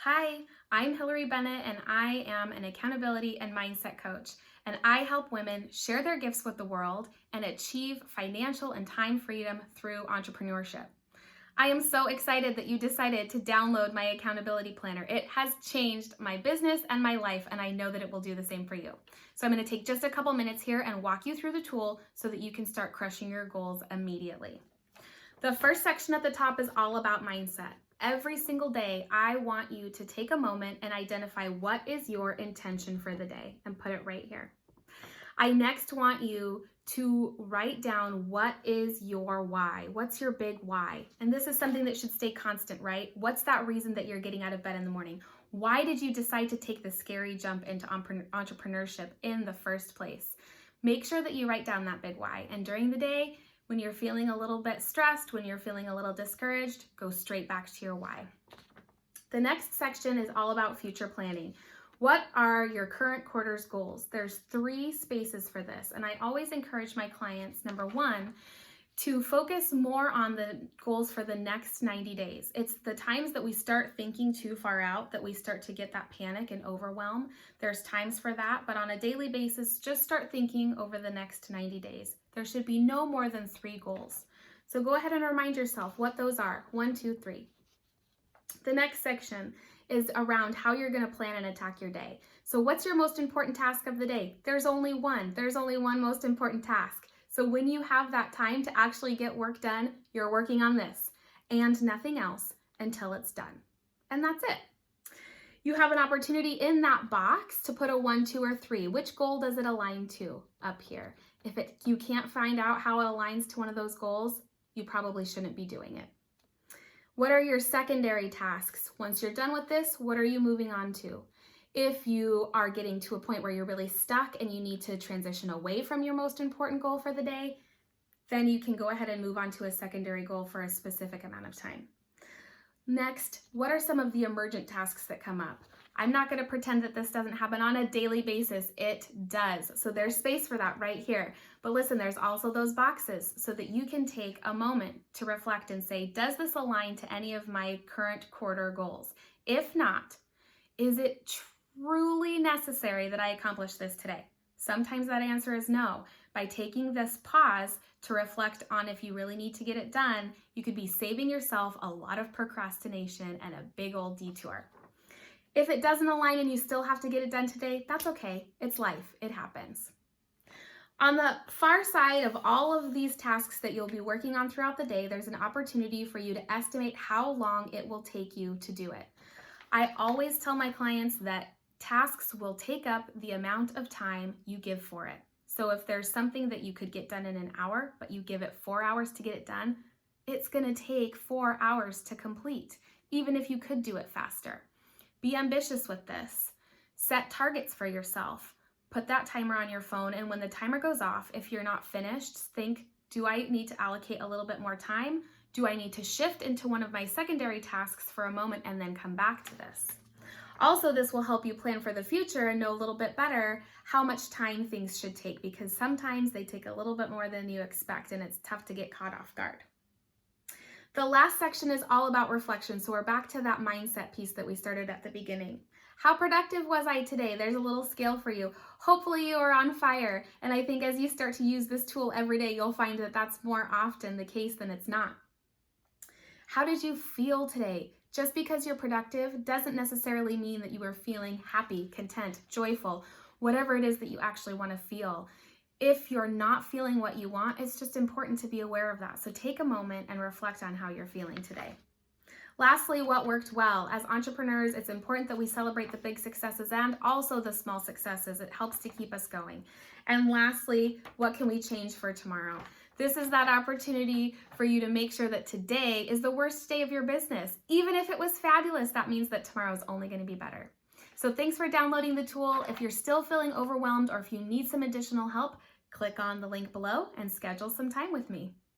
Hi, I'm Hillary Bennett, and I am an accountability and mindset coach. And I help women share their gifts with the world and achieve financial and time freedom through entrepreneurship. I am so excited that you decided to download my accountability planner. It has changed my business and my life, and I know that it will do the same for you. So I'm going to take just a couple minutes here and walk you through the tool so that you can start crushing your goals immediately. The first section at the top is all about mindset. Every single day, I want you to take a moment and identify what is your intention for the day and put it right here. I next want you to write down what is your why. What's your big why? And this is something that should stay constant, right? What's that reason that you're getting out of bed in the morning? Why did you decide to take the scary jump into entrepreneurship in the first place? Make sure that you write down that big why. And during the day, when you're feeling a little bit stressed, when you're feeling a little discouraged, go straight back to your why. The next section is all about future planning. What are your current quarter's goals? There's 3 spaces for this, and I always encourage my clients, number 1, to focus more on the goals for the next 90 days. It's the times that we start thinking too far out that we start to get that panic and overwhelm. There's times for that, but on a daily basis, just start thinking over the next 90 days. There should be no more than 3 goals. So go ahead and remind yourself what those are. 1, 2, 3. The next section is around how you're going to plan and attack your day. So what's your most important task of the day? There's only one. There's only one most important task. So when you have that time to actually get work done, you're working on this and nothing else until it's done. And that's it. You have an opportunity in that box to put a 1, 2, or 3. Which goal does it align to up here? If you can't find out how it aligns to one of those goals, you probably shouldn't be doing it. What are your secondary tasks? Once you're done with this, what are you moving on to? If you are getting to a point where you're really stuck and you need to transition away from your most important goal for the day, then you can go ahead and move on to a secondary goal for a specific amount of time. Next, what are some of the emergent tasks that come up? I'm not going to pretend that this doesn't happen on a daily basis. It does. So there's space for that right here. But listen, there's also those boxes so that you can take a moment to reflect and say, does this align to any of my current quarter goals? If not, is it truly necessary that I accomplish this today? Sometimes that answer is no. By taking this pause to reflect on if you really need to get it done, you could be saving yourself a lot of procrastination and a big old detour. If it doesn't align and you still have to get it done today, that's okay. It's life. It happens. On the far side of all of these tasks that you'll be working on throughout the day, there's an opportunity for you to estimate how long it will take you to do it. I always tell my clients that tasks will take up the amount of time you give for it. So if there's something that you could get done in an hour, but you give it 4 hours to get it done, it's going to take 4 hours to complete, even if you could do it faster. Be ambitious with this. Set targets for yourself. Put that timer on your phone, and when the timer goes off, if you're not finished, think, do I need to allocate a little bit more time? Do I need to shift into one of my secondary tasks for a moment and then come back to this? Also, this will help you plan for the future and know a little bit better how much time things should take, because sometimes they take a little bit more than you expect and it's tough to get caught off guard. The last section is all about reflection. So we're back to that mindset piece that we started at the beginning. How productive was I today? There's a little scale for you. Hopefully you are on fire. And I think as you start to use this tool every day, you'll find that that's more often the case than it's not. How did you feel today? Just because you're productive doesn't necessarily mean that you are feeling happy, content, joyful, whatever it is that you actually want to feel. If you're not feeling what you want, it's just important to be aware of that. So take a moment and reflect on how you're feeling today. Lastly, what worked well? As entrepreneurs, it's important that we celebrate the big successes and also the small successes. It helps to keep us going. And lastly, what can we change for tomorrow? This is that opportunity for you to make sure that today is the worst day of your business. Even if it was fabulous, that means that tomorrow is only going to be better. So thanks for downloading the tool. If you're still feeling overwhelmed or if you need some additional help, click on the link below and schedule some time with me.